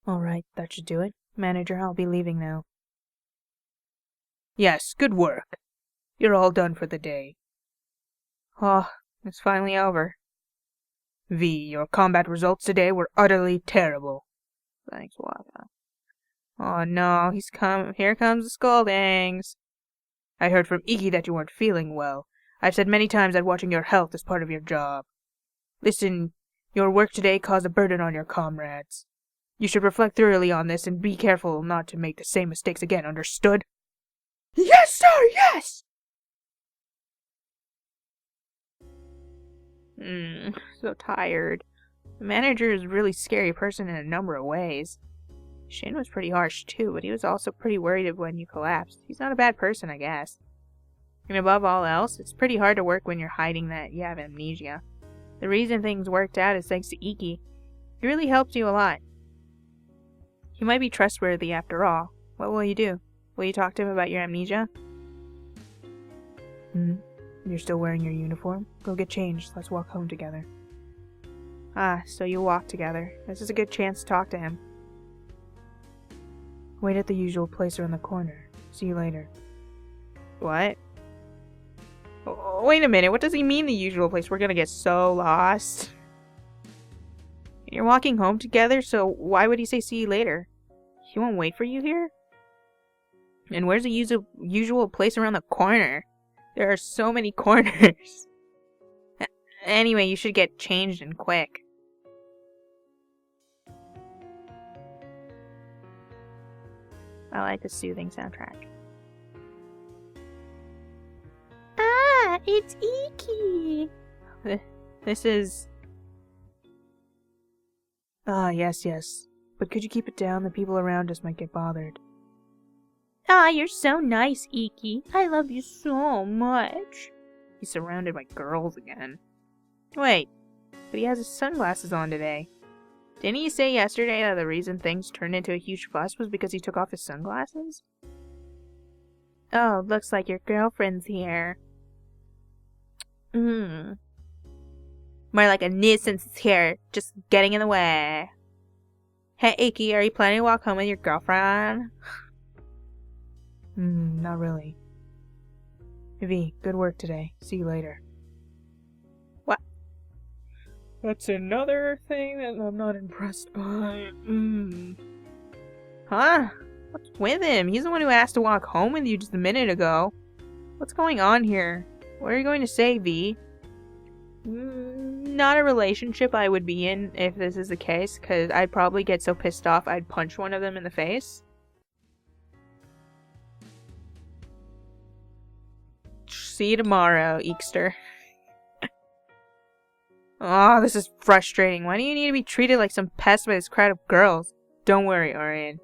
Alright, that should do it. Manager, I'll be leaving now. Yes, good work. You're all done for the day. Oh, it's finally over. V, your combat results today were utterly terrible. Thanks, Waka. Oh no, here comes the scoldings. I heard from Iki that you weren't feeling well. I've said many times that watching your health is part of your job. Listen, your work today caused a burden on your comrades. You should reflect thoroughly on this and be careful not to make the same mistakes again, understood? Yes, sir, yes! So tired. The manager is a really scary person in a number of ways. Shin was pretty harsh too, but he was also pretty worried of when you collapsed. He's not a bad person, I guess. And above all else, it's pretty hard to work when you're hiding that you have amnesia. The reason things worked out is thanks to Iki. He really helped you a lot. He might be trustworthy after all. What will you do? Will you talk to him about your amnesia? You're still wearing your uniform? Go get changed. Let's walk home together. Ah, so you walk together. This is a good chance to talk to him. Wait at the usual place around the corner. See you later. What? Oh, wait a minute, what does he mean the usual place? We're gonna get so lost. You're walking home together, so why would he say see you later? He won't wait for you here? And where's the usual place around the corner? There are so many corners. Anyway, you should get changed and quick. I like the soothing soundtrack. Ah, it's Iki! This is... Ah, yes. But could you keep it down? The people around us might get bothered. Ah, you're so nice, Iki. I love you so much. He's surrounded by girls again. Wait, but he has his sunglasses on today. Didn't he say yesterday that the reason things turned into a huge fuss was because he took off his sunglasses? Oh, looks like your girlfriend's here. More like a nuisance here, just getting in the way. Hey, Iki, are you planning to walk home with your girlfriend? Not really. V, good work today. See you later. What? That's another thing that I'm not impressed by. Huh? What's with him? He's the one who asked to walk home with you just a minute ago. What's going on here? What are you going to say, V? Not a relationship I would be in if this is the case, because I'd probably get so pissed off I'd punch one of them in the face. See you tomorrow, Eekster. Oh, this is frustrating. Why do you need to be treated like some pest by this crowd of girls? Don't worry, Orion.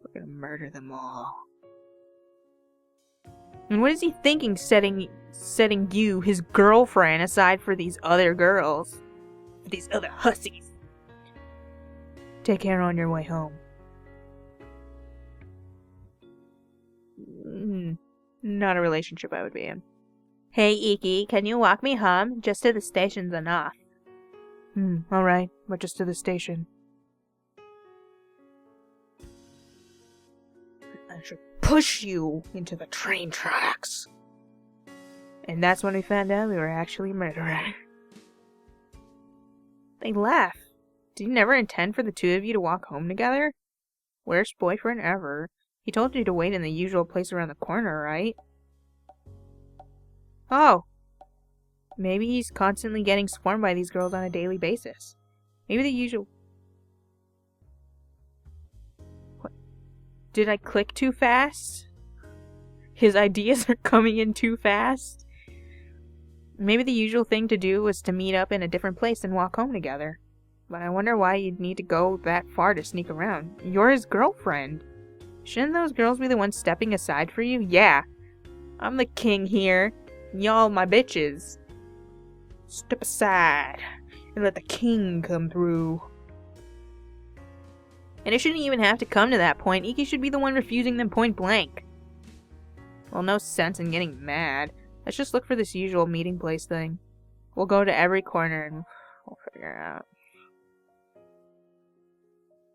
We're gonna murder them all. And what is he thinking setting you, his girlfriend, aside for these other girls? These other hussies. Take care on your way home. Not a relationship I would be in. Hey, Iki, can you walk me home? Just to the station's enough. Alright, but just to the station. I should push you into the train tracks. And that's when we found out we were actually murderers. They laugh. Did you never intend for the two of you to walk home together? Worst boyfriend ever. He told you to wait in the usual place around the corner, right? Oh. Maybe he's constantly getting swarmed by these girls on a daily basis. Maybe the usual... What? Did I click too fast? His ideas are coming in too fast? Maybe the usual thing to do was to meet up in a different place and walk home together. But I wonder why you'd need to go that far to sneak around. You're his girlfriend. Shouldn't those girls be the ones stepping aside for you? Yeah. I'm the king here. Y'all my bitches. Step aside and let the king come through. And it shouldn't even have to come to that point. Iki should be the one refusing them point blank. Well, no sense in getting mad. Let's just look for this usual meeting place thing. We'll go to every corner and we'll figure it out.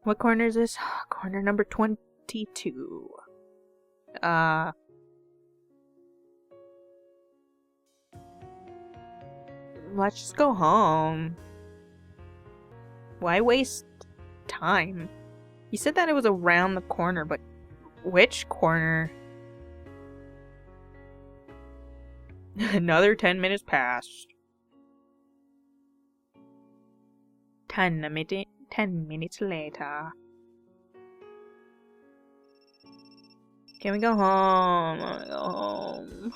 What corner is this? Corner number 22. Let's just go home. Why waste time? He said that it was around the corner, but which corner? Another 10 minutes passed. 10 minutes later. Can we go home? I wanna go home.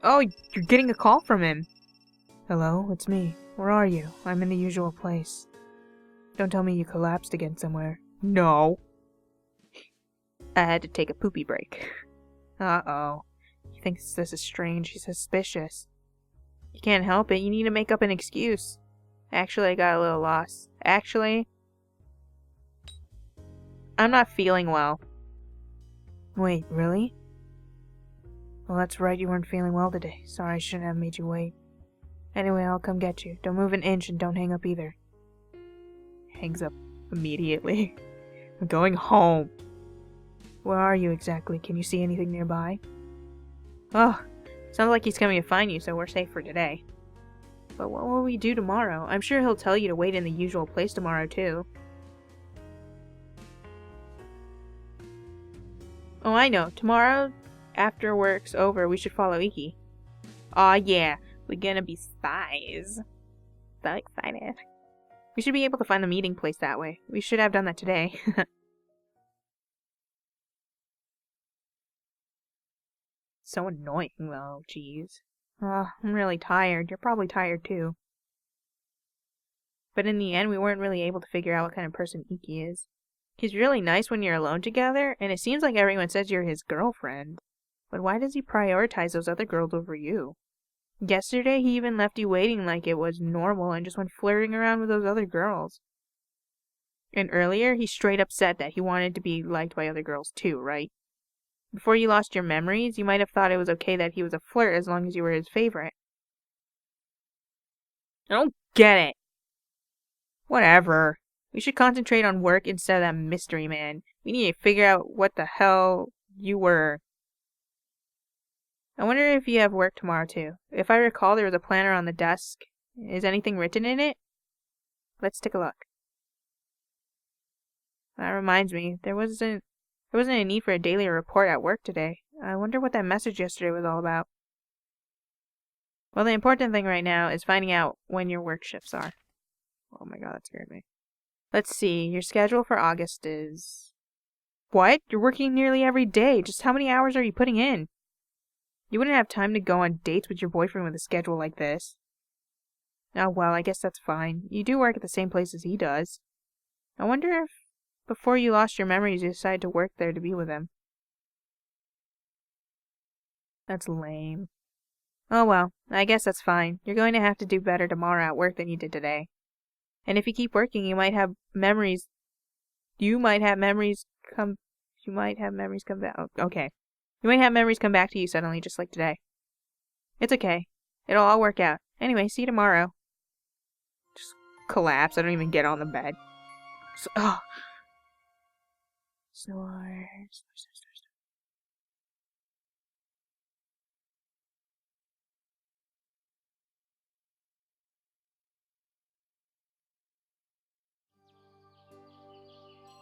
Oh, you're getting a call from him. Hello, it's me. Where are you? I'm in the usual place. Don't tell me you collapsed again somewhere. No. I had to take a poopy break. Uh-oh. He thinks this is strange. He's suspicious. You can't help it. You need to make up an excuse. Actually, I got a little lost. Actually, I'm not feeling well. Wait, really? Well, that's right. You weren't feeling well today. Sorry, I shouldn't have made you wait. Anyway, I'll come get you. Don't move an inch and don't hang up either. Hangs up immediately. I'm going home. Where are you exactly? Can you see anything nearby? Oh, sounds like he's coming to find you, so we're safe for today. But what will we do tomorrow? I'm sure he'll tell you to wait in the usual place tomorrow, too. Oh, I know. Tomorrow, after work's over, we should follow Iki. Aw, yeah. We're gonna be spies. So excited. We should be able to find the meeting place that way. We should have done that today. So annoying, though. Jeez. I'm really tired. You're probably tired, too. But in the end, we weren't really able to figure out what kind of person Iki is. He's really nice when you're alone together, and it seems like everyone says you're his girlfriend. But why does he prioritize those other girls over you? Yesterday, he even left you waiting like it was normal and just went flirting around with those other girls. And earlier, he straight up said that he wanted to be liked by other girls too, right? Before you lost your memories, you might have thought it was okay that he was a flirt as long as you were his favorite. I don't get it. Whatever. We should concentrate on work instead of that mystery man. We need to figure out what the hell you were. I wonder if you have work tomorrow too. If I recall, there was a planner on the desk. Is anything written in it? Let's take a look. That reminds me, there wasn't a need for a daily report at work today. I wonder what that message yesterday was all about. Well, the important thing right now is finding out when your work shifts are. Oh my god, that scared me. Let's see, your schedule for August is... What? You're working nearly every day. Just how many hours are you putting in? You wouldn't have time to go on dates with your boyfriend with a schedule like this. Oh well, I guess that's fine. You do work at the same place as he does. I wonder if before you lost your memories you decided to work there to be with him. That's lame. Oh well, I guess that's fine. You're going to have to do better tomorrow at work than you did today. And if you keep working, you might have memories come back. Okay. You might have memories come back to you suddenly, just like today. It's okay. It'll all work out. Anyway, see you tomorrow. Just collapse. I don't even get on the bed. Snore.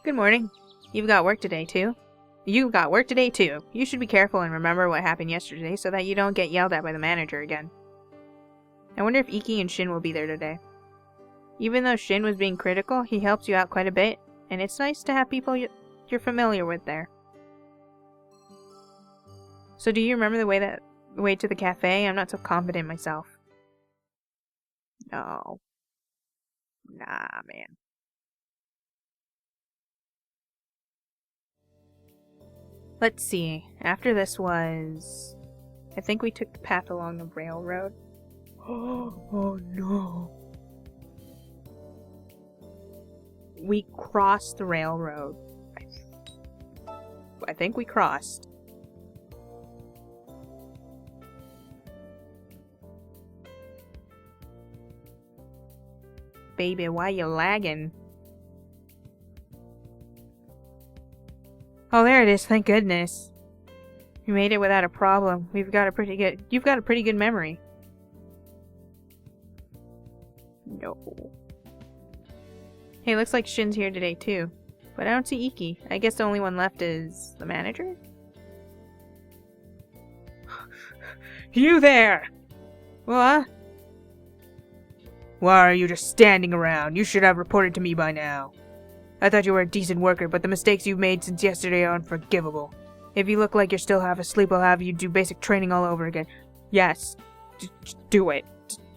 Good morning. You've got work today, too. You should be careful and remember what happened yesterday so that you don't get yelled at by the manager again. I wonder if Iki and Shin will be there today. Even though Shin was being critical, he helps you out quite a bit, and it's nice to have people you're familiar with there. So do you remember the way to the cafe? I'm not so confident myself. No. Nah, man. Let's see. After this was... I think we took the path along the railroad. Oh no. We crossed the railroad. I think we crossed. Baby, why you lagging? Oh, there it is, thank goodness. You made it without a problem. You've got a pretty good memory. No. Hey, looks like Shin's here today too. But I don't see Iki. I guess the only one left is the manager? You there! What? Why are you just standing around? You should have reported to me by now. I thought you were a decent worker, but the mistakes you've made since yesterday are unforgivable. If you look like you're still half asleep, I'll have you do basic training all over again. Yes. Just do it.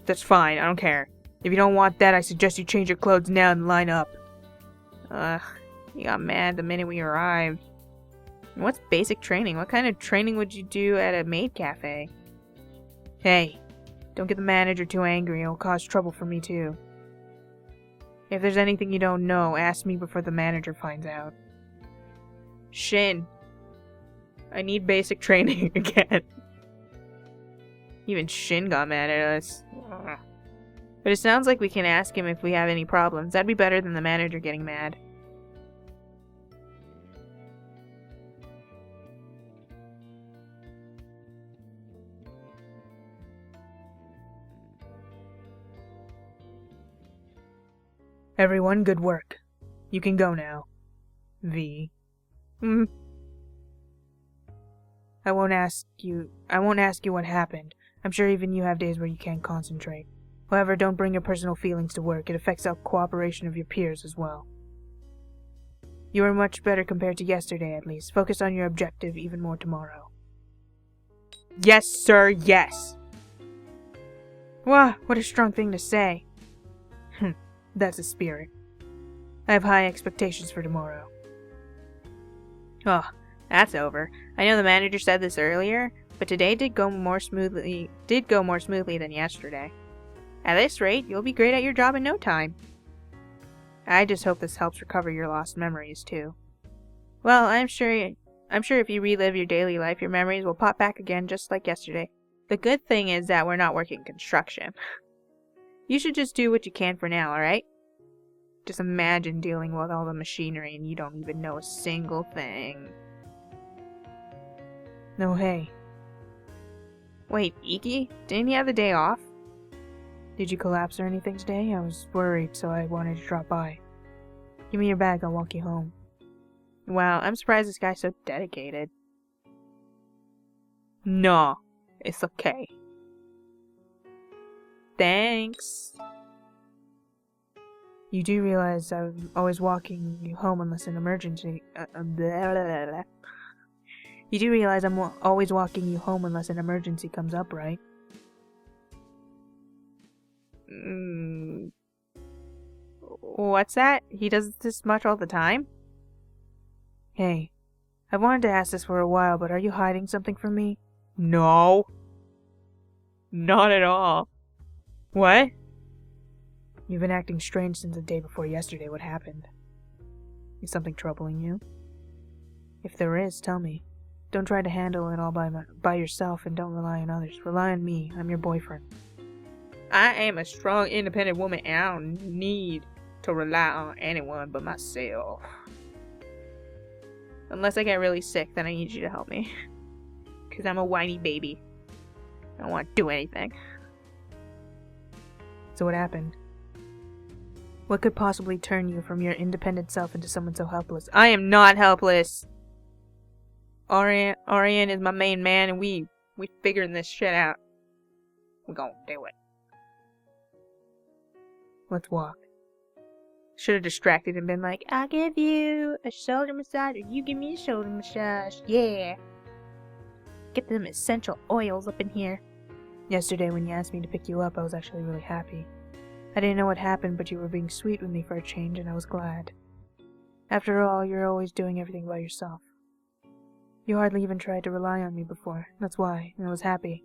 That's fine, I don't care. If you don't want that, I suggest you change your clothes now and line up. He got mad the minute we arrived. What's basic training? What kind of training would you do at a maid cafe? Hey, don't get the manager too angry. It'll cause trouble for me too. If there's anything you don't know, ask me before the manager finds out. Shin. I need basic training again. Even Shin got mad at us. But it sounds like we can ask him if we have any problems. That'd be better than the manager getting mad. Everyone, good work. You can go now. V. I won't ask you what happened. I'm sure even you have days where you can't concentrate. However, don't bring your personal feelings to work. It affects the cooperation of your peers as well. You are much better compared to yesterday, at least. Focus on your objective even more tomorrow. Yes, sir, yes! Wah, what a strong thing to say. That's the spirit. I have high expectations for tomorrow. Oh, that's over. I know the manager said this earlier, but today did go more smoothly than yesterday. At this rate, you'll be great at your job in no time. I just hope this helps recover your lost memories too. Well, I'm sure if you relive your daily life, your memories will pop back again just like yesterday. The good thing is that we're not working construction. You should just do what you can for now, alright? Just imagine dealing with all the machinery and you don't even know a single thing. No, hey. Wait, Iki? Didn't he have the day off? Did you collapse or anything today? I was worried, so I wanted to drop by. Give me your bag, I'll walk you home. Wow, I'm surprised this guy's so dedicated. No, it's okay. Thanks. You do realize I'm always walking you home unless an emergency... You do realize I'm always walking you home unless an emergency comes up, right? What's that? He does this much all the time? Hey, I wanted to ask this for a while, but are you hiding something from me? No. Not at all. What? You've been acting strange since the day before yesterday. What happened? Is something troubling you? If there is, tell me. Don't try to handle it all by yourself and don't rely on others. Rely on me. I'm your boyfriend. I am a strong, independent woman and I don't need to rely on anyone but myself. Unless I get really sick, then I need you to help me. Because I'm a whiny baby. I don't want to do anything. So what happened? What could possibly turn you from your independent self into someone so helpless? I am not helpless. Arian is my main man and we figuring this shit out. We're gonna do it. Let's walk. Should have distracted and been like, I'll give you a shoulder massage or you give me a shoulder massage. Yeah. Get them essential oils up in here. Yesterday when you asked me to pick you up, I was actually really happy. I didn't know what happened, but you were being sweet with me for a change, and I was glad. After all, you're always doing everything by yourself. You hardly even tried to rely on me before. That's why, and I was happy.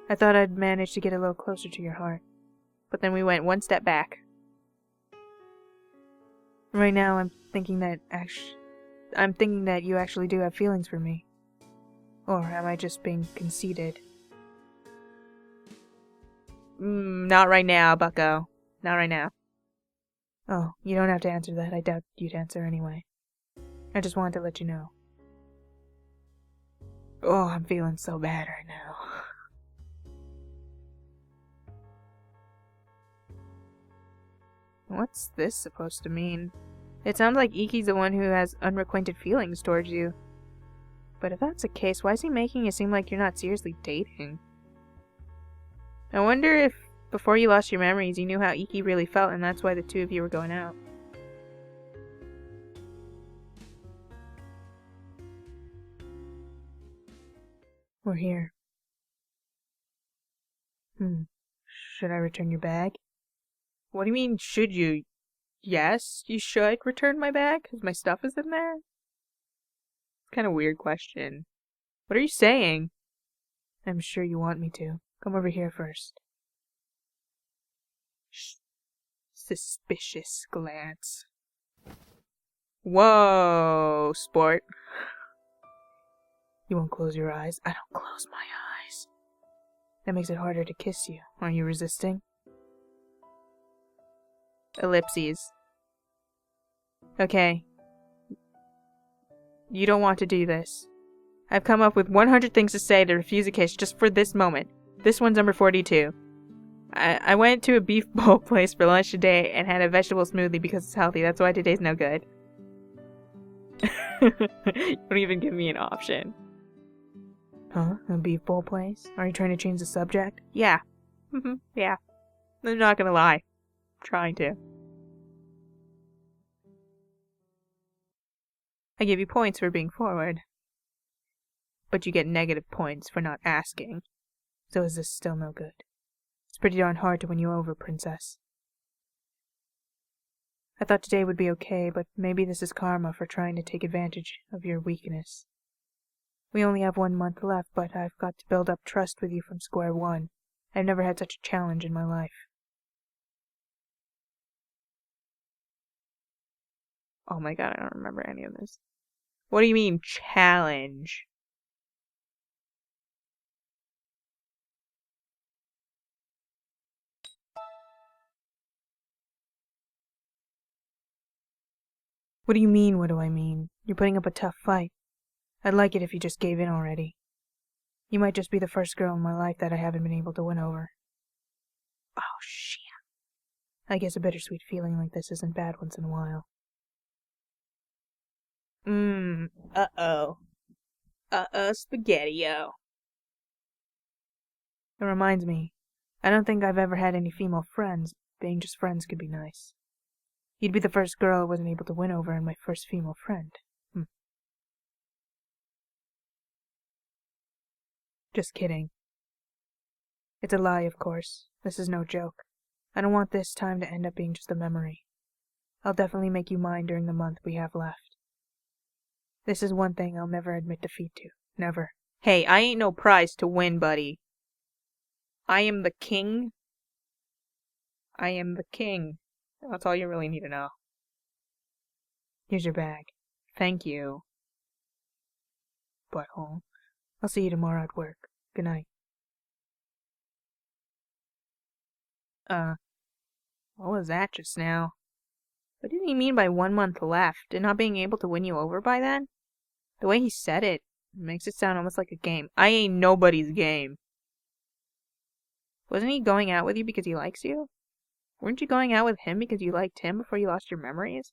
I thought I'd manage to get a little closer to your heart. But then we went one step back. Right now, I'm thinking that you actually do have feelings for me. Or am I just being conceited? Not right now, bucko. Not right now. Oh, you don't have to answer that. I doubt you'd answer anyway. I just wanted to let you know. Oh, I'm feeling so bad right now. What's this supposed to mean? It sounds like Iki's the one who has unrequited feelings towards you. But if that's the case, why is he making it seem like you're not seriously dating? I wonder if, before you lost your memories, you knew how Iki really felt and that's why the two of you were going out. We're here. Should I return your bag? What do you mean, should you? Yes, you should return my bag, because my stuff is in there? Kind of weird question. What are you saying? I'm sure you want me to. Come over here first. Suspicious glance. Whoa, sport. You won't close your eyes? I don't close my eyes. That makes it harder to kiss you. Are you resisting? Ellipses. Okay. You don't want to do this. I've come up with 100 things to say to refuse a kiss just for this moment. This one's number 42. I went to a beef bowl place for lunch today and had a vegetable smoothie because it's healthy. That's why today's no good. Don't even give me an option. Huh? A beef bowl place? Are you trying to change the subject? Yeah. Yeah. I'm not gonna lie. I'm trying to. I give you points for being forward. But you get negative points for not asking. So is this still no good? It's pretty darn hard to win you over, princess. I thought today would be okay, but maybe this is karma for trying to take advantage of your weakness. We only have 1 month left, but I've got to build up trust with you from square one. I've never had such a challenge in my life. Oh my god, I don't remember any of this. What do you mean, challenge? What do you mean, what do I mean? You're putting up a tough fight. I'd like it if you just gave in already. You might just be the first girl in my life that I haven't been able to win over. Oh, shit. I guess a bittersweet feeling like this isn't bad once in a while. Uh-oh. Spaghetti-o. It reminds me, I don't think I've ever had any female friends. Being just friends could be nice. You'd be the first girl I wasn't able to win over and my first female friend. Just kidding. It's a lie, of course. This is no joke. I don't want this time to end up being just a memory. I'll definitely make you mine during the month we have left. This is one thing I'll never admit defeat to. Never. Hey, I ain't no prize to win, buddy. I am the king. I am the king. That's all you really need to know. Here's your bag. Thank you. Butthole. I'll see you tomorrow at work. Good night. What was that just now? What did he mean by 1 month left and not being able to win you over by then? The way he said it makes it sound almost like a game. I ain't nobody's game. Wasn't he going out with you because he likes you? Weren't you going out with him because you liked him before you lost your memories?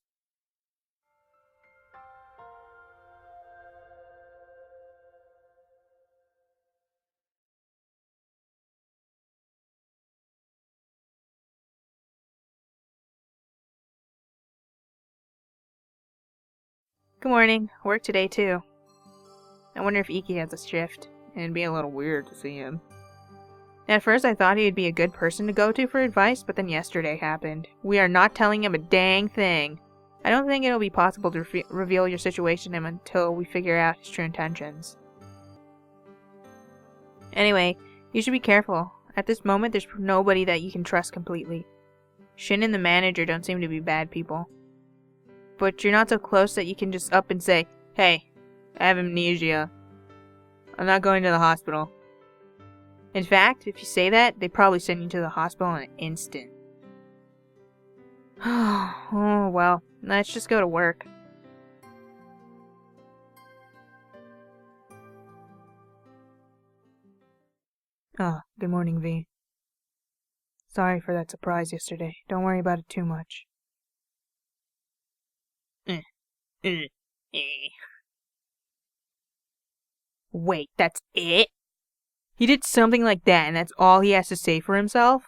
Good morning. Work today too. I wonder if Iki has a shift. It'd be a little weird to see him. At first I thought he'd be a good person to go to for advice, but then yesterday happened. We are not telling him a dang thing. I don't think it'll be possible to reveal your situation to him until we figure out his true intentions. Anyway, you should be careful. At this moment, there's nobody that you can trust completely. Shin and the manager don't seem to be bad people. But you're not so close that you can just up and say, "Hey, I have amnesia. I'm not going to the hospital." In fact, if you say that, they'd probably send you to the hospital in an instant. Oh, well, let's just go to work. Ah, good morning, V. Sorry for that surprise yesterday. Don't worry about it too much. Wait, that's it? He did something like that and that's all he has to say for himself?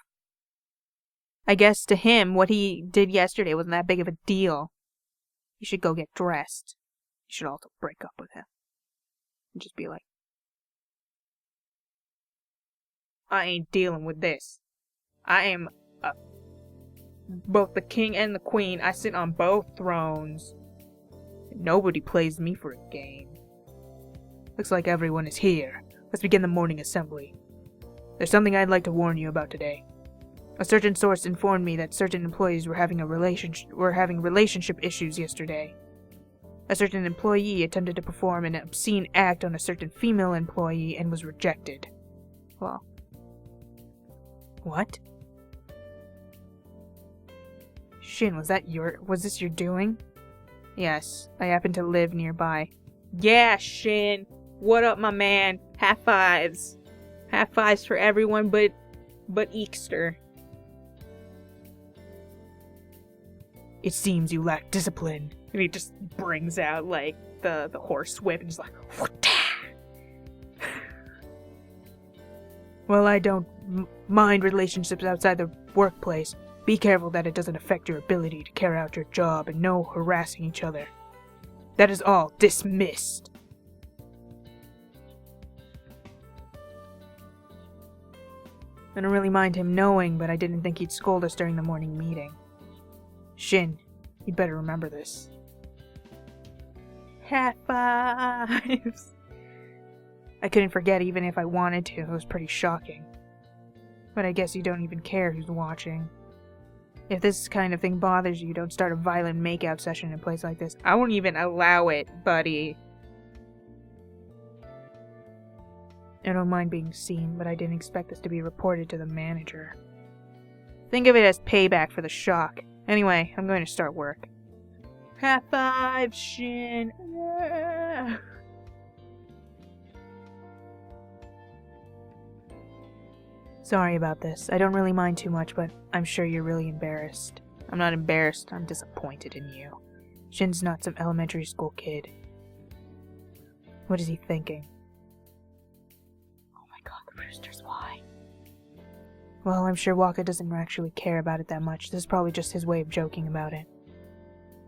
I guess to him, what he did yesterday wasn't that big of a deal. You should go get dressed. You should also break up with him. And just be like, I ain't dealing with this. I am both the king and the queen. I sit on both thrones. Nobody plays me for a game. Looks like everyone is here. Let's begin the morning assembly. There's something I'd like to warn you about today. A certain source informed me that certain employees were having relationship issues yesterday. A certain employee attempted to perform an obscene act on a certain female employee and was rejected. Well, what? Shin, was this your doing? Yes, I happen to live nearby. Yeah, Shin. What up, my man? High fives. High fives for everyone but Eekster. It seems you lack discipline. And he just brings out, like, the horse whip and just like, Well, I don't mind relationships outside the workplace. Be careful that it doesn't affect your ability to carry out your job and no harassing each other. That is all. Dismissed. I don't really mind him knowing, but I didn't think he'd scold us during the morning meeting. Shin, you'd better remember this. High fives! I couldn't forget even if I wanted to. It was pretty shocking. But I guess you don't even care who's watching. If this kind of thing bothers you, don't start a violent makeout session in a place like this. I won't even allow it, buddy. I don't mind being seen, but I didn't expect this to be reported to the manager. Think of it as payback for the shock. Anyway, I'm going to start work. High five, Shin! Yeah. Sorry about this. I don't really mind too much, but I'm sure you're really embarrassed. I'm not embarrassed, I'm disappointed in you. Shin's not some elementary school kid. What is he thinking? Oh my god, the roosters, why? Well, I'm sure Wakka doesn't actually care about it that much. This is probably just his way of joking about it.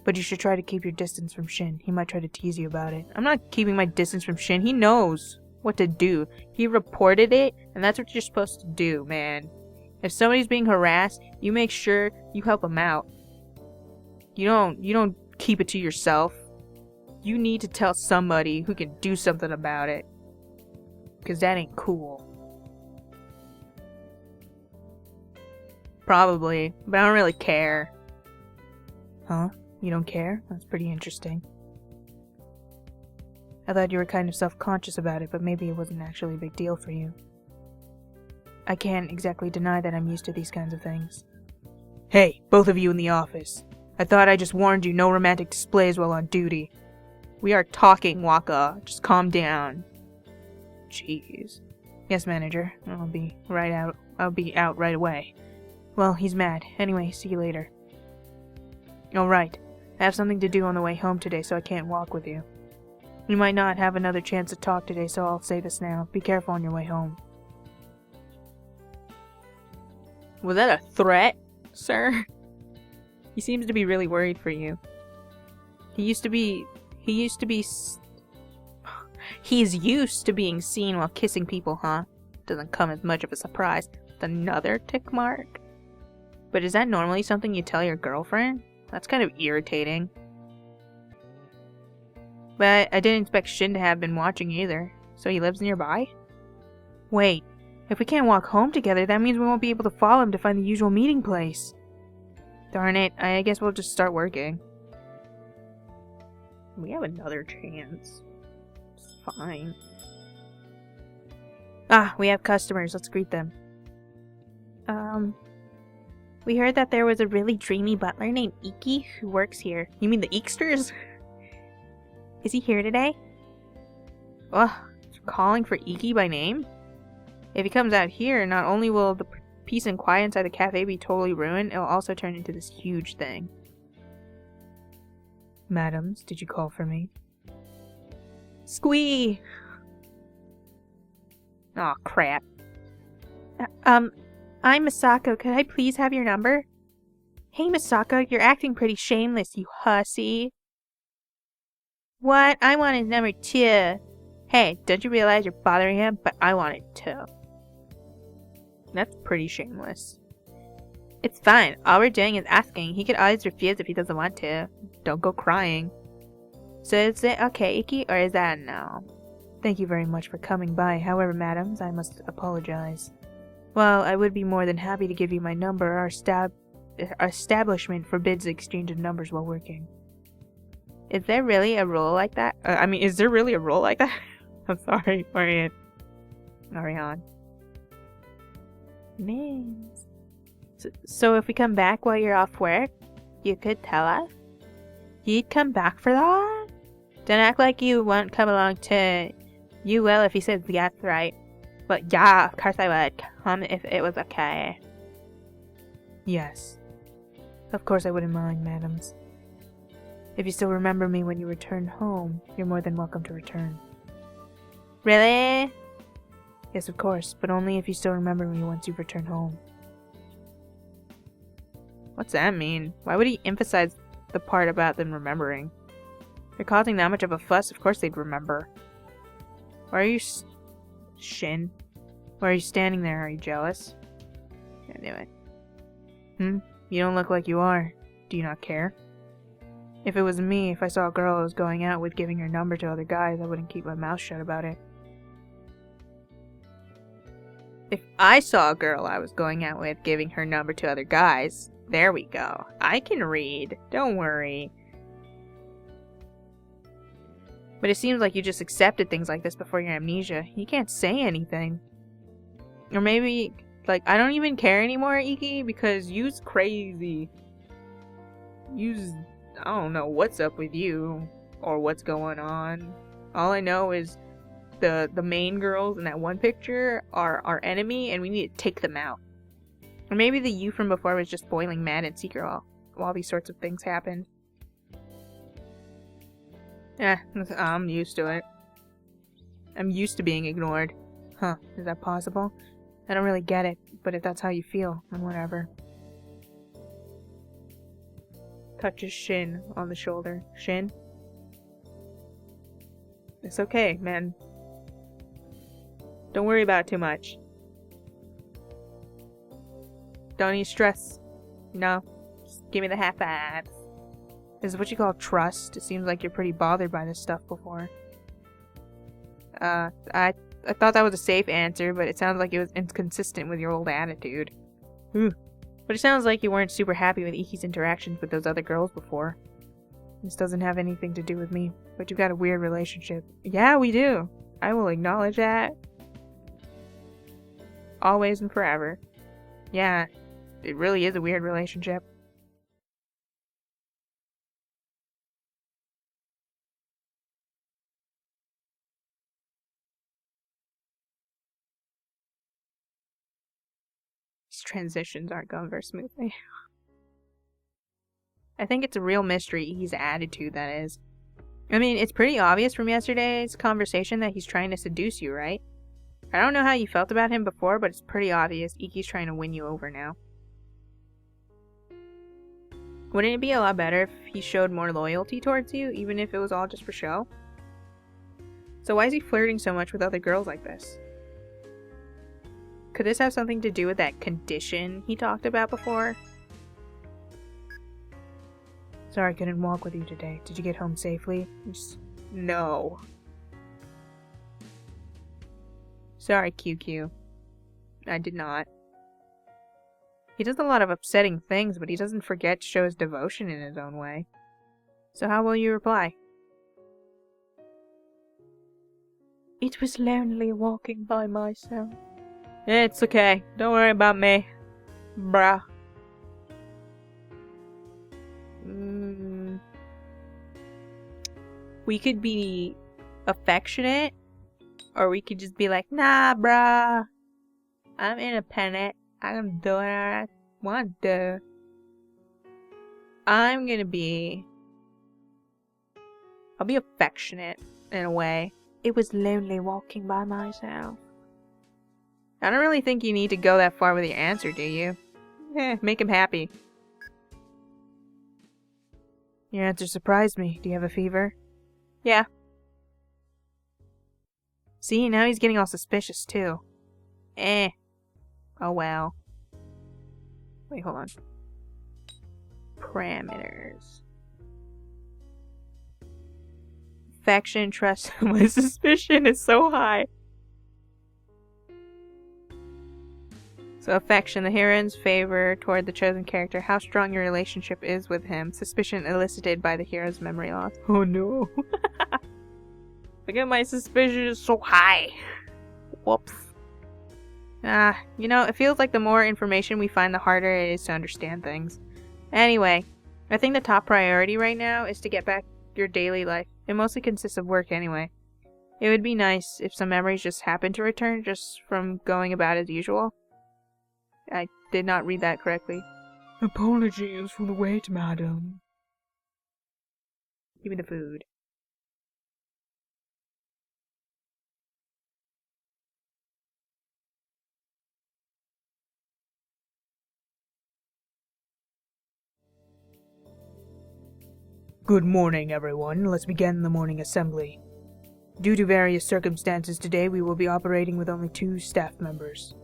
But you should try to keep your distance from Shin. He might try to tease you about it. I'm not keeping my distance from Shin. He knows what to do. He reported it, and that's what you're supposed to do, man. If somebody's being harassed, you make sure you help them out. You don't keep it to yourself. You need to tell somebody who can do something about it. Because that ain't cool. Probably, but I don't really care. Huh? You don't care? That's pretty interesting. I thought you were kind of self-conscious about it, but maybe it wasn't actually a big deal for you. I can't exactly deny that I'm used to these kinds of things. Hey, both of you in the office. I thought I just warned you no romantic displays while on duty. We are talking, Wakka. Just calm down. Jeez. Yes, manager. I'll be out right away. Well, he's mad. Anyway, see you later. Alright. I have something to do on the way home today, so I can't walk with you. We might not have another chance to talk today, so I'll say this now. Be careful on your way home. Was that a threat, sir? He seems to be really worried for you. He's used to being seen while kissing people, huh? Doesn't come as much of a surprise. With another tick mark? But is that normally something you tell your girlfriend? That's kind of irritating. But I didn't expect Shin to have been watching either. So he lives nearby? Wait, if we can't walk home together, that means we won't be able to follow him to find the usual meeting place. Darn it, I guess we'll just start working. We have another chance. It's fine. Ah, we have customers. Let's greet them. We heard that there was a really dreamy butler named Iki who works here. You mean the Eeksters? Is he here today? Ugh, calling for Iki by name? If he comes out here, not only will the peace and quiet inside the cafe be totally ruined, it'll also turn into this huge thing. Madams, did you call for me? Squee! Aw, crap. I'm Misako. Could I please have your number? Hey, Misako, you're acting pretty shameless, you hussy. What? I want his number too. Hey, don't you realize you're bothering him? But I want it too. That's pretty shameless. It's fine. All we're doing is asking. He could always refuse if he doesn't want to. Don't go crying. So is it okay, Iki, or is that a no? Thank you very much for coming by. However, madams, I must apologize. Well, I would be more than happy to give you my number. Our establishment forbids the exchange of numbers while working. Is there really a rule like that? Is there really a rule like that? I'm sorry, Orion. Names. So if we come back while you're off work, you could tell us? You'd come back for that? Don't act like you won't come along too. You will if he says yes, right? But yeah, of course I would come if it was okay. Yes. Of course I wouldn't mind, madams. If you still remember me when you return home, you're more than welcome to return. Really? Yes, of course, but only if you still remember me once you've returned home. What's that mean? Why would he emphasize the part about them remembering? They're causing that much of a fuss, of course they'd remember. Why are you Shin? Why are you standing there? Are you jealous? Can't do it. You don't look like you are. Do you not care? If it was me, if I saw a girl I was going out with giving her number to other guys, I wouldn't keep my mouth shut about it. If I saw a girl I was going out with giving her number to other guys, there we go. I can read. Don't worry. But it seems like you just accepted things like this before your amnesia. You can't say anything. Or maybe, like, I don't even care anymore, Iki, because you's crazy. I don't know what's up with you or what's going on. All I know is the main girls in that one picture are our enemy and we need to take them out. Or maybe the you from before was just boiling mad in secret while these sorts of things happened. I'm used to it. I'm used to being ignored. Huh, is that possible? I don't really get it, but if that's how you feel, then whatever. Touches Shin on the shoulder. Shin? It's okay, man. Don't worry about it too much. Don't need stress. No. Just give me the half fives. Is this what you call trust? It seems like you're pretty bothered by this stuff before. I thought that was a safe answer, but it sounds like it was inconsistent with your old attitude. But it sounds like you weren't super happy with Iki's interactions with those other girls before. This doesn't have anything to do with me, but you've got a weird relationship. Yeah, we do. I will acknowledge that. Always and forever. Yeah, it really is a weird relationship. These transitions aren't going very smoothly. I think it's a real mystery, Iki's attitude, that is. I mean, it's pretty obvious from yesterday's conversation that he's trying to seduce you, right? I don't know how you felt about him before, but it's pretty obvious Iki's trying to win you over now. Wouldn't it be a lot better if he showed more loyalty towards you, even if it was all just for show? So why is he flirting so much with other girls like this? Could this have something to do with that condition he talked about before? Sorry I couldn't walk with you today. Did you get home safely? No. Sorry, QQ. I did not. He does a lot of upsetting things, but he doesn't forget to show his devotion in his own way. So how will you reply? It was lonely walking by myself. It's okay. Don't worry about me. Bruh. We could be affectionate, or we could just be like, nah, bruh. I'm independent. I can do what I want to. I'll be affectionate in a way. It was lonely walking by myself. I don't really think you need to go that far with your answer, do you? Make him happy. Your answer surprised me. Do you have a fever? Yeah. See, now he's getting all suspicious too. Oh well. Wait, hold on. Parameters. Affection, trust, my suspicion is so high. So affection, the heroine's favor toward the chosen character, how strong your relationship is with him, suspicion elicited by the hero's memory loss. Oh no. Look at my suspicion is so high. Whoops. You know, it feels like the more information we find, the harder it is to understand things. Anyway, I think the top priority right now is to get back your daily life. It mostly consists of work anyway. It would be nice if some memories just happened to return just from going about as usual. I did not read that correctly. Apologies for the wait, madam. Give me the food. Good morning, everyone. Let's begin the morning assembly. Due to various circumstances today, we will be operating with only 2 staff members.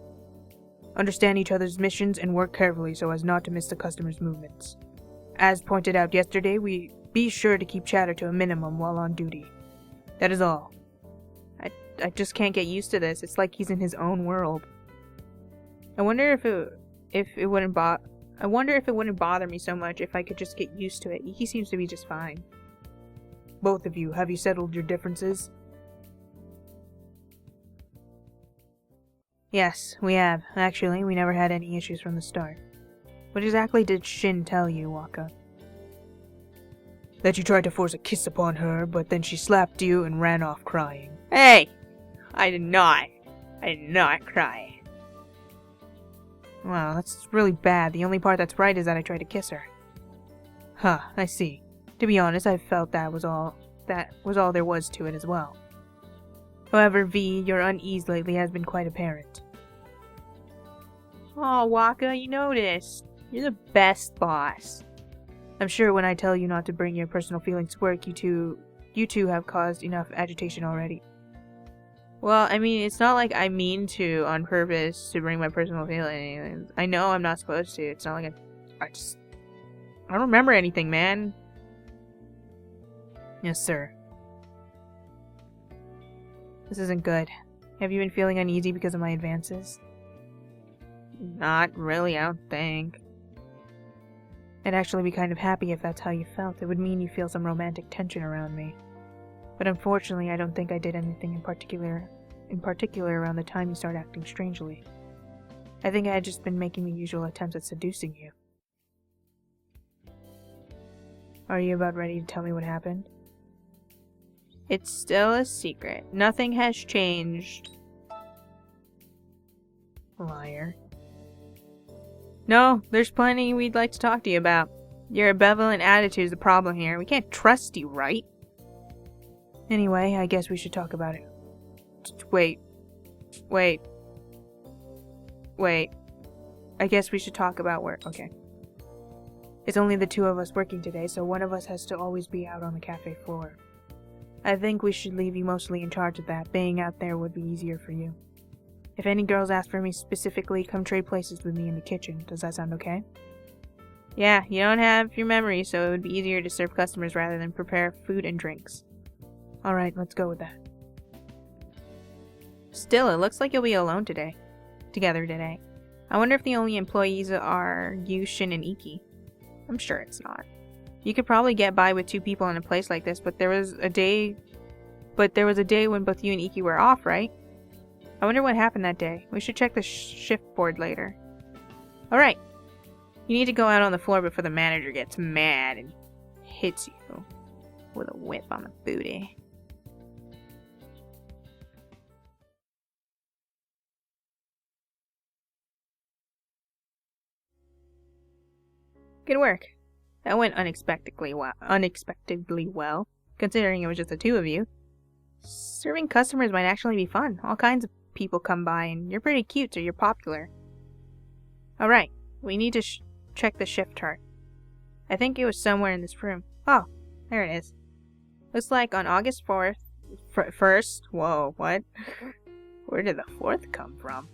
Understand each other's missions and work carefully so as not to miss the customer's movements. As pointed out yesterday, we be sure to keep chatter to a minimum while on duty. That is all. I just can't get used to this. It's like he's in his own world. I wonder if it wouldn't bother me so much if I could just get used to it. He seems to be just fine. Both of you, have you settled your differences? Yes, we have. Actually, we never had any issues from the start. What exactly did Shin tell you, Wakka? That you tried to force a kiss upon her, but then she slapped you and ran off crying. Hey! I did not cry. Wow, that's really bad. The only part that's right is that I tried to kiss her. Huh, I see. To be honest, I felt that was all there was to it as well. However, V, your unease lately has been quite apparent. Oh, Wakka, you noticed. You're the best boss. I'm sure when I tell you not to bring your personal feelings to work, you two have caused enough agitation already. Well, I mean, it's not like I mean to on purpose to bring my personal feelings. I know I'm not supposed to. It's not like I don't remember anything, man. Yes, sir. This isn't good. Have you been feeling uneasy because of my advances? Not really, I don't think. I'd actually be kind of happy if that's how you felt. It would mean you feel some romantic tension around me. But unfortunately, I don't think I did anything in particular around the time you started acting strangely. I think I had just been making the usual attempts at seducing you. Are you about ready to tell me what happened? It's still a secret. Nothing has changed. Liar. No, there's plenty we'd like to talk to you about. Your ambivalent attitude is the problem here. We can't trust you, right? Anyway, I guess we should talk about it. Wait. I guess we should talk about work. Okay. It's only the 2 of us working today, so one of us has to always be out on the cafe floor. I think we should leave you mostly in charge of that. Being out there would be easier for you. If any girls ask for me specifically, come trade places with me in the kitchen. Does that sound okay? Yeah, you don't have your memory, so it would be easier to serve customers rather than prepare food and drinks. Alright, let's go with that. Still, it looks like you'll be alone together today. I wonder if the only employees are you, Shin, and Iki. I'm sure it's not. You could probably get by with 2 people in a place like this, but there was a day when both you and Iki were off, right? I wonder what happened that day. We should check the shift board later. Alright. You need to go out on the floor before the manager gets mad and hits you with a whip on the booty. Good work. That went unexpectedly well, considering it was just the two of you. Serving customers might actually be fun. All kinds of people come by, and you're pretty cute, so you're popular. Alright, we need to check the shift chart. I think it was somewhere in this room. Oh, there it is. Looks like on August 1st, whoa, what? Where did the 4th come from?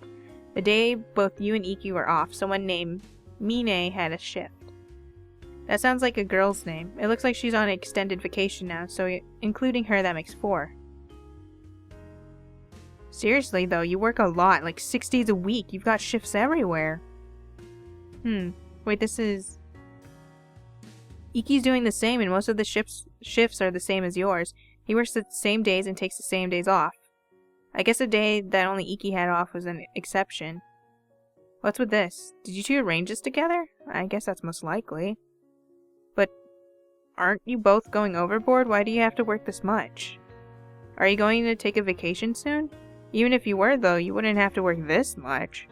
The day both you and Iki were off, someone named Mine had a shift. That sounds like a girl's name. It looks like she's on an extended vacation now, so including her, that makes 4. Seriously, though, you work a lot, like 6 days a week. You've got shifts everywhere. Wait, this is... Iki's doing the same, and most of the shifts are the same as yours. He works the same days and takes the same days off. I guess a day that only Iki had off was an exception. What's with this? Did you two arrange this together? I guess that's most likely. But aren't you both going overboard? Why do you have to work this much? Are you going to take a vacation soon? Even if you were, though, you wouldn't have to work this much.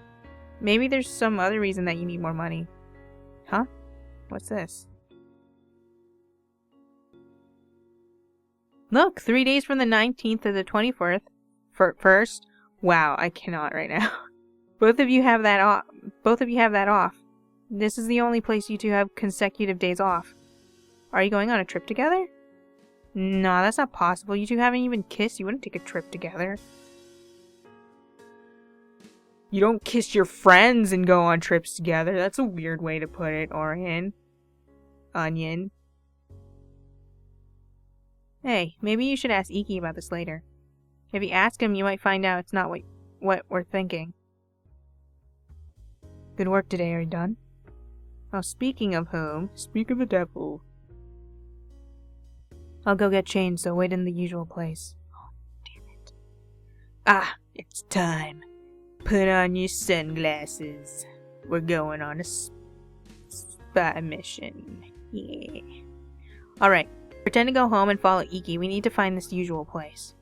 Maybe there's some other reason that you need more money. Huh? What's this? Look, 3 days from the 19th to the 24th. First. Wow, I cannot right now. Both of you have that off. This is the only place you two have consecutive days off. Are you going on a trip together? No, that's not possible. You two haven't even kissed. You wouldn't take a trip together. You don't kiss your friends and go on trips together. That's a weird way to put it, Orion. Onion. Hey, maybe you should ask Iki about this later. If you ask him, you might find out it's not what we're thinking. Good work today, are you done? Oh, speaking of whom, speak of the devil. I'll go get changed, so wait in the usual place. Oh, damn it. Ah, it's time. Put on your sunglasses. We're going on a spy mission. Yeah. Alright. Pretend to go home and follow Iki. We need to find this usual place.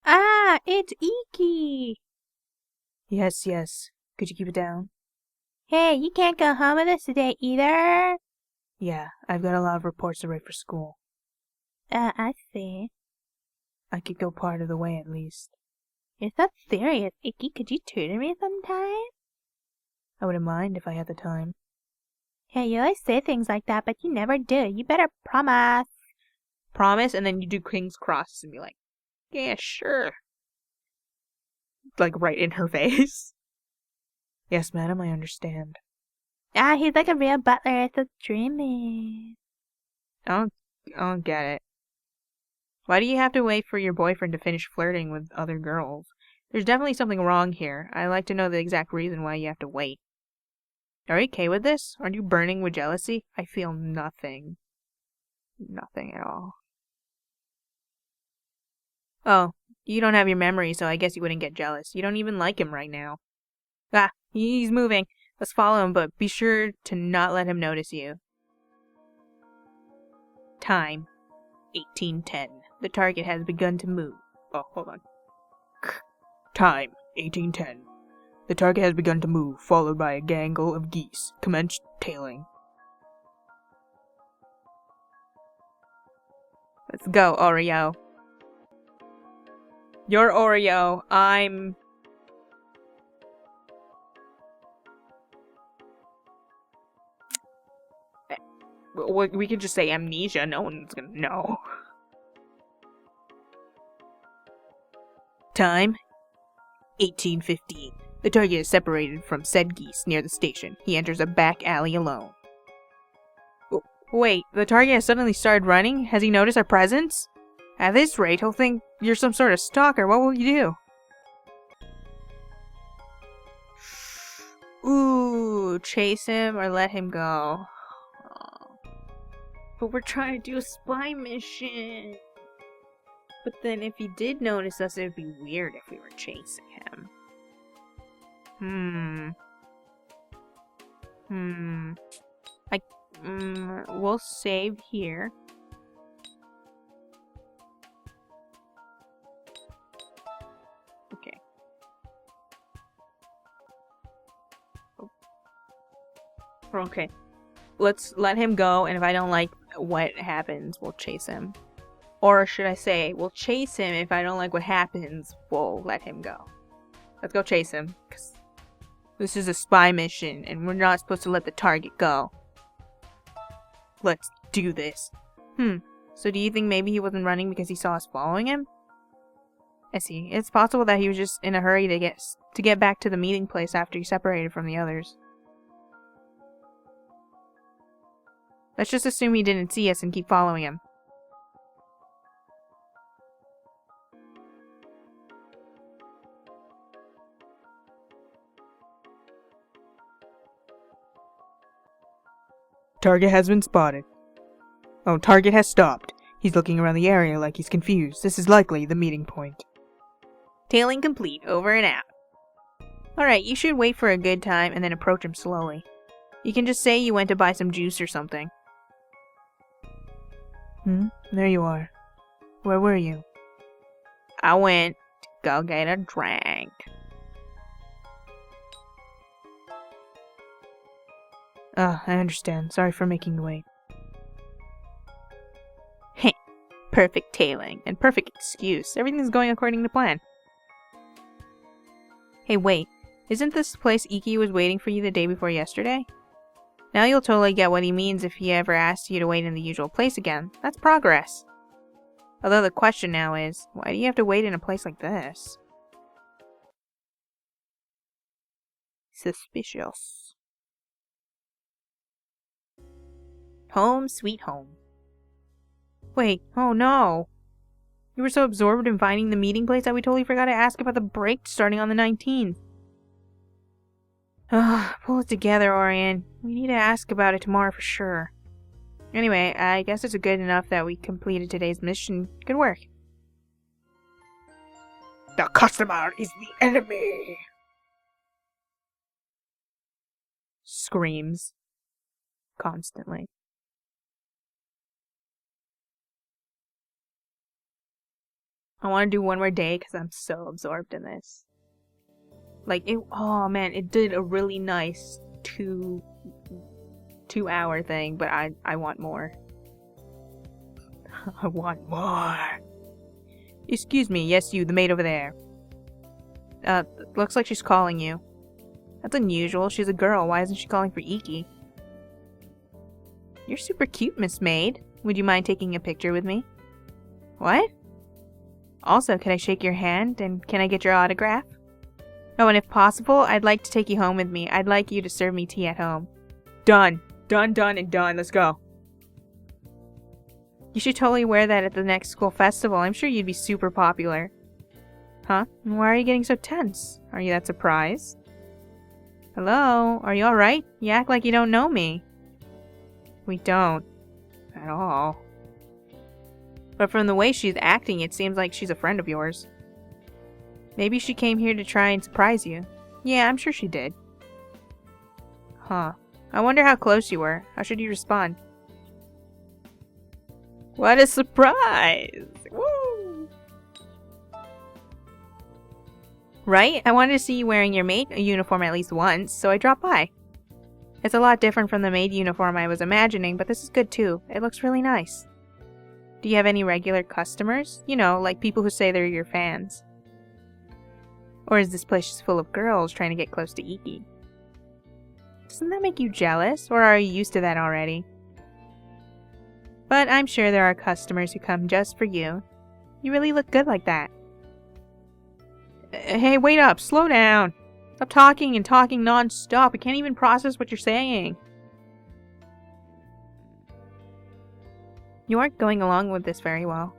Ah, it's Iki! Yes. Could you keep it down? Hey, you can't go home with us today either. Yeah, I've got a lot of reports to write for school. I see. I could go part of the way at least. You're so serious, Iki. Could you tutor me sometime? I wouldn't mind if I had the time. Hey, you always say things like that, but you never do. You better promise. Promise, and then you do King's Cross and be like, yeah, sure. Like, right in her face. Yes, madam, I understand. Ah, he's like a real butler. It's so dreamy. I don't get it. Why do you have to wait for your boyfriend to finish flirting with other girls? There's definitely something wrong here. I'd like to know the exact reason why you have to wait. Are you okay with this? Aren't you burning with jealousy? I feel nothing. Nothing at all. Oh, you don't have your memory, so I guess you wouldn't get jealous. You don't even like him right now. Ah, he's moving. Let's follow him, but be sure to not let him notice you. Time. 1810. The target has begun to move. Oh, hold on. Time. 1810. The target has begun to move, followed by a gangle of geese. Commence tailing. Let's go, Oreo. You're Oreo. I'm... We could just say amnesia. No one's gonna know. Time? 1815. The target is separated from said geese near the station. He enters a back alley alone. Wait, the target has suddenly started running? Has he noticed our presence? At this rate, he'll think you're some sort of stalker. What will you do? Ooh, chase him or let him go. Oh. But we're trying to do a spy mission. But then if he did notice us, it would be weird if we were chasing him. We'll save here. Okay. Let's let him go, and if I don't like what happens, we'll chase him. Or should I say, we'll chase him. If I don't like what happens, we'll let him go. Let's go chase him, because this is a spy mission, and we're not supposed to let the target go. Let's do this. So do you think maybe he wasn't running because he saw us following him? I see. It's possible that he was just in a hurry to get back to the meeting place after he separated from the others. Let's just assume he didn't see us and keep following him. Target has been spotted. Oh, target has stopped. He's looking around the area like he's confused. This is likely the meeting point. Tailing complete. Over and out. Alright, you should wait for a good time and then approach him slowly. You can just say you went to buy some juice or something. There you are. Where were you? I went to go get a drink. Ah, I understand. Sorry for making you wait. Heh. Perfect tailing and perfect excuse. Everything's going according to plan. Hey, wait. Isn't this place Iki was waiting for you the day before yesterday? Now you'll totally get what he means if he ever asks you to wait in the usual place again. That's progress. Although the question now is, why do you have to wait in a place like this? Suspicious. Home sweet home. Wait, oh no! You were so absorbed in finding the meeting place that we totally forgot to ask about the break starting on the 19th. Pull it together, Orion. We need to ask about it tomorrow for sure. Anyway, I guess it's good enough that we completed today's mission. Good work. The customer is the enemy! Screams. Constantly. I want to do one more day because I'm so absorbed in this. Like, oh man, it did a really nice two-hour thing, but I want more. I want more. Excuse me, yes you, the maid over there. Looks like she's calling you. That's unusual, she's a girl, why isn't she calling for Iki? You're super cute, Miss Maid. Would you mind taking a picture with me? What? Also, can I shake your hand, and can I get your autograph? Oh, and if possible, I'd like to take you home with me. I'd like you to serve me tea at home. Done. Done, done, and done. Let's go. You should totally wear that at the next school festival. I'm sure you'd be super popular. Huh? Why are you getting so tense? Are you that surprised? Hello? Are you alright? You act like you don't know me. We don't. At all. But from the way she's acting, it seems like she's a friend of yours. Maybe she came here to try and surprise you. Yeah, I'm sure she did. Huh. I wonder how close you were. How should you respond? What a surprise! Woo! Right? I wanted to see you wearing your maid uniform at least once, so I dropped by. It's a lot different from the maid uniform I was imagining, but this is good too. It looks really nice. Do you have any regular customers? You know, like people who say they're your fans. Or is this place just full of girls trying to get close to Iki? Doesn't that make you jealous, or are you used to that already? But I'm sure there are customers who come just for you. You really look good like that. Hey, wait up! Slow down! Stop talking and talking non-stop. I can't even process what you're saying. You aren't going along with this very well.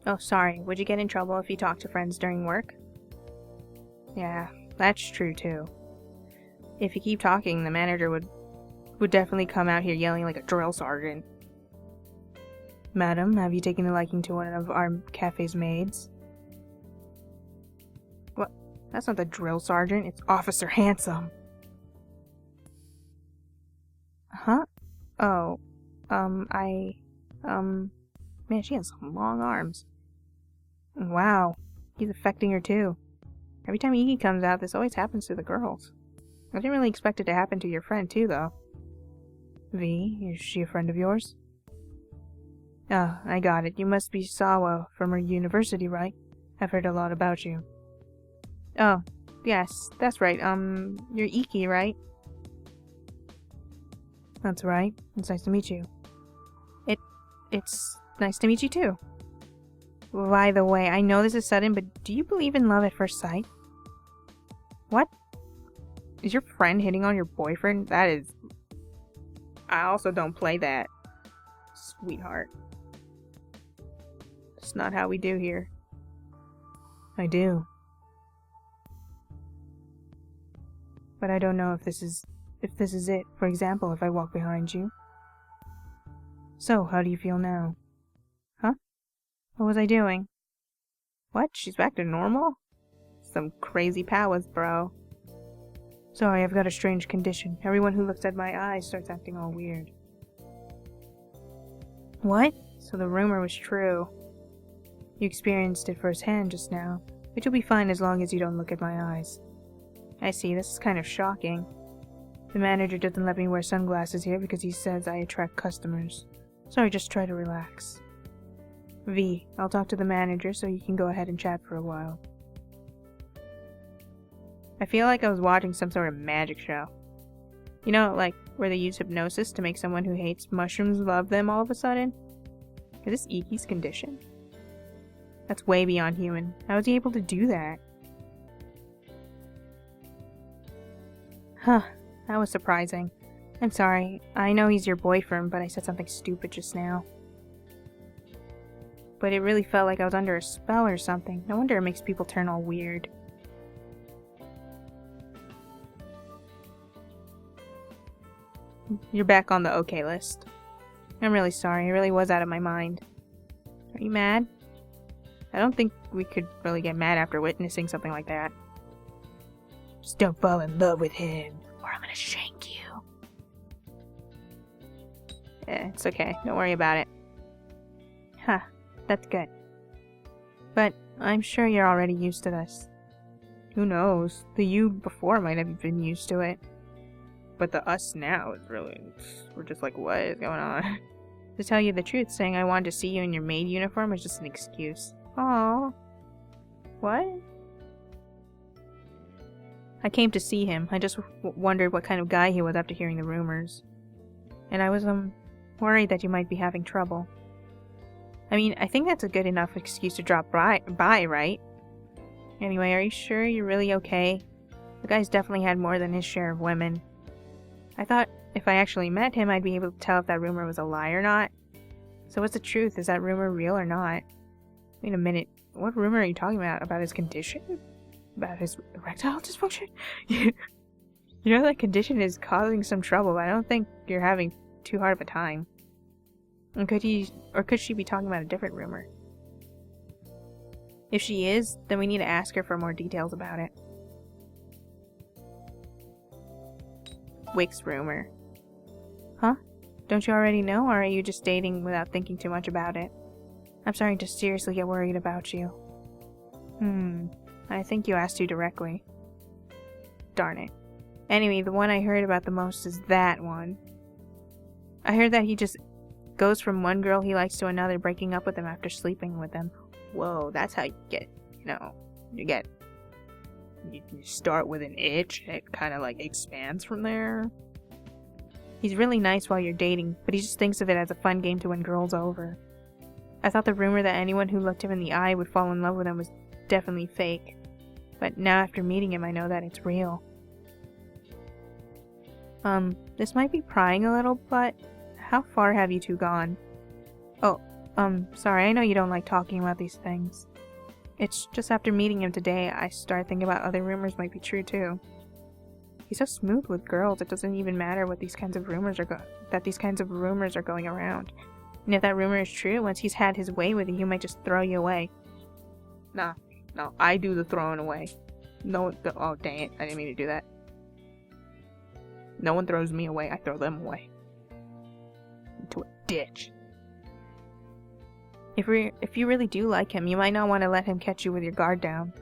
Oh, sorry. Would you get in trouble if you talked to friends during work? Yeah, that's true too. If you keep talking, the manager would definitely come out here yelling like a drill sergeant. Madam, have you taken a liking to one of our cafe's maids? What? That's not the drill sergeant, it's Officer Handsome. Huh? Oh, man, she has some long arms. Wow, he's affecting her too. Every time Iki comes out, this always happens to the girls. I didn't really expect it to happen to your friend, too, though. V, is she a friend of yours? Oh, I got it. You must be Sawa from her university, right? I've heard a lot about you. Oh, yes, that's right. You're Iki, right? That's right. It's nice to meet you. It's nice to meet you, too. By the way, I know this is sudden, but do you believe in love at first sight? What? Is your friend hitting on your boyfriend? That is... I also don't play that. Sweetheart. It's not how we do here. I do. But I don't know if this is it. For example, if I walk behind you. So, how do you feel now? Huh? What was I doing? What? She's back to normal? Some crazy powers, bro. Sorry, I've got a strange condition. Everyone who looks at my eyes starts acting all weird. What? So the rumor was true. You experienced it firsthand just now, but you'll be fine as long as you don't look at my eyes. I see, this is kind of shocking. The manager doesn't let me wear sunglasses here because he says I attract customers. Sorry, just try to relax. V, I'll talk to the manager so you can go ahead and chat for a while. I feel like I was watching some sort of magic show. You know, like, where they use hypnosis to make someone who hates mushrooms love them all of a sudden? Is this Iki's condition? That's way beyond human. How was he able to do that? Huh, that was surprising. I'm sorry. I know he's your boyfriend, but I said something stupid just now. But it really felt like I was under a spell or something. No wonder it makes people turn all weird. You're back on the okay list. I'm really sorry. I really was out of my mind. Are you mad? I don't think we could really get mad after witnessing something like that. Just don't fall in love with him, or I'm gonna shank you. Yeah, it's okay. Don't worry about it. Huh. That's good. But I'm sure you're already used to this. Who knows? The you before might have been used to it. But the us now is really... We're just like, what is going on? To tell you the truth, saying I wanted to see you in your maid uniform is just an excuse. Aww. What? I came to see him. I just wondered what kind of guy he was after hearing the rumors. And I was, worried that you might be having trouble. I mean, I think that's a good enough excuse to drop by, right? Anyway, are you sure you're really okay? The guy's definitely had more than his share of women. I thought if I actually met him, I'd be able to tell if that rumor was a lie or not. So what's the truth? Is that rumor real or not? Wait a minute. What rumor are you talking about? About his condition? About his erectile dysfunction? You know that condition is causing some trouble, but I don't think you're having too hard of a time. And could she be talking about a different rumor? If she is, then we need to ask her for more details about it. Wick's rumor. Huh? Don't you already know, or are you just dating without thinking too much about it? I'm starting to seriously get worried about you. I think you asked too directly. Darn it. Anyway, the one I heard about the most is that one. I heard that he just goes from one girl he likes to another, breaking up with them after sleeping with them. Whoa, that's how you get, you start with an itch, and it kind of like expands from there. He's really nice while you're dating, but he just thinks of it as a fun game to win girls over. I thought the rumor that anyone who looked him in the eye would fall in love with him was definitely fake. But now after meeting him, I know that it's real. This might be prying a little, but how far have you two gone? Oh, sorry, I know you don't like talking about these things. It's just after meeting him today, I started thinking about other rumors might be true too. He's so smooth with girls, it doesn't even matter what these kinds of rumors are going around. And if that rumor is true, once he's had his way with you, he might just throw you away. No, I do the throwing away. No, oh dang it, I didn't mean to do that. No one throws me away, I throw them away. Into a ditch. If you really do like him, you might not want to let him catch you with your guard down.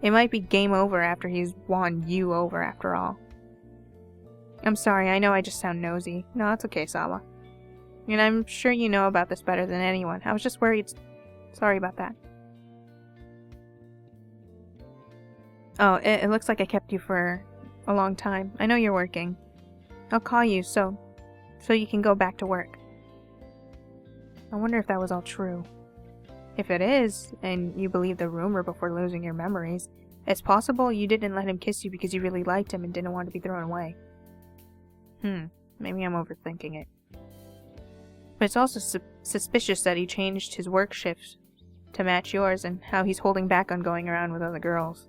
It might be game over after he's won you over after all. I'm sorry, I know I just sound nosy. No, it's okay, Sawa. And I'm sure you know about this better than anyone. I was just worried. Sorry about that. Oh, it looks like I kept you for a long time. I know you're working. I'll call you so you can go back to work. I wonder if that was all true. If it is, and you believe the rumor before losing your memories, it's possible you didn't let him kiss you because you really liked him and didn't want to be thrown away. Maybe I'm overthinking it. But it's also suspicious that he changed his work shifts to match yours and how he's holding back on going around with other girls.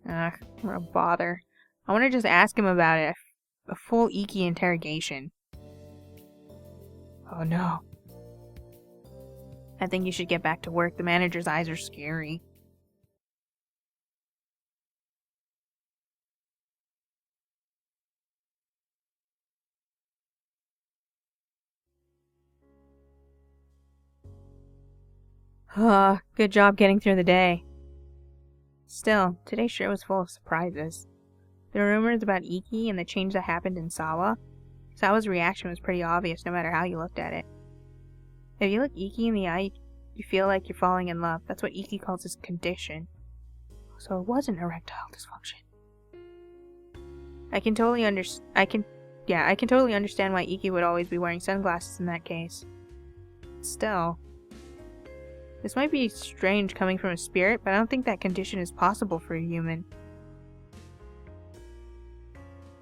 Ugh, what a bother. I want to just ask him about it. A full Iki interrogation. Oh no. I think you should get back to work. The manager's eyes are scary. Good job getting through the day. Still, today sure was full of surprises. The rumors about Iki and the change that happened in Sawa. Sawa's reaction was pretty obvious no matter how you looked at it. If you look Iki in the eye, you feel like you're falling in love. That's what Iki calls his condition. So it wasn't erectile dysfunction. I can totally understand why Iki would always be wearing sunglasses in that case. Still, this might be strange coming from a spirit, but I don't think that condition is possible for a human.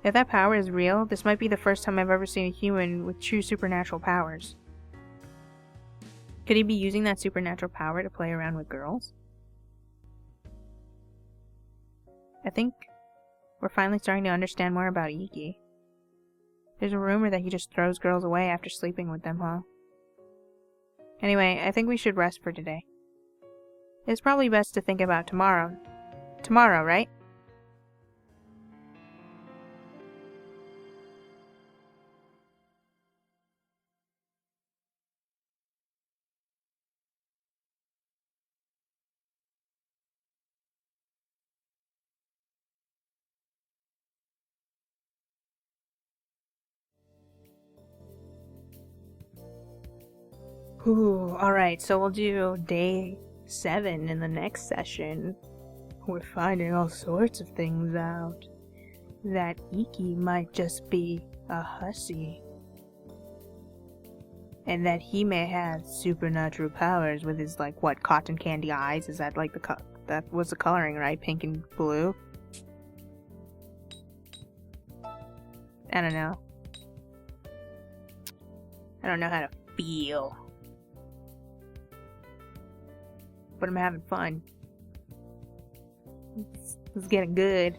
If that power is real, this might be the first time I've ever seen a human with true supernatural powers. Could he be using that supernatural power to play around with girls? I think we're finally starting to understand more about Iki. There's a rumor that he just throws girls away after sleeping with them, huh? Anyway, I think we should rest for today. It's probably best to think about tomorrow. Tomorrow, right? Alright, so we'll do day 7 in the next session. We're finding all sorts of things out. That Iki might just be a hussy. And that he may have supernatural powers with his, like, what, cotton candy eyes? Is that, like, that was the coloring, right? Pink and blue? I don't know. I don't know how to feel. But I'm having fun. It's getting good.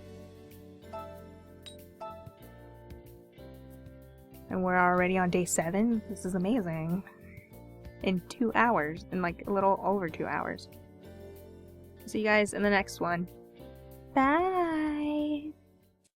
And we're already on day 7. This is amazing. In 2 hours. In like a little over 2 hours. See you guys in the next one. Bye!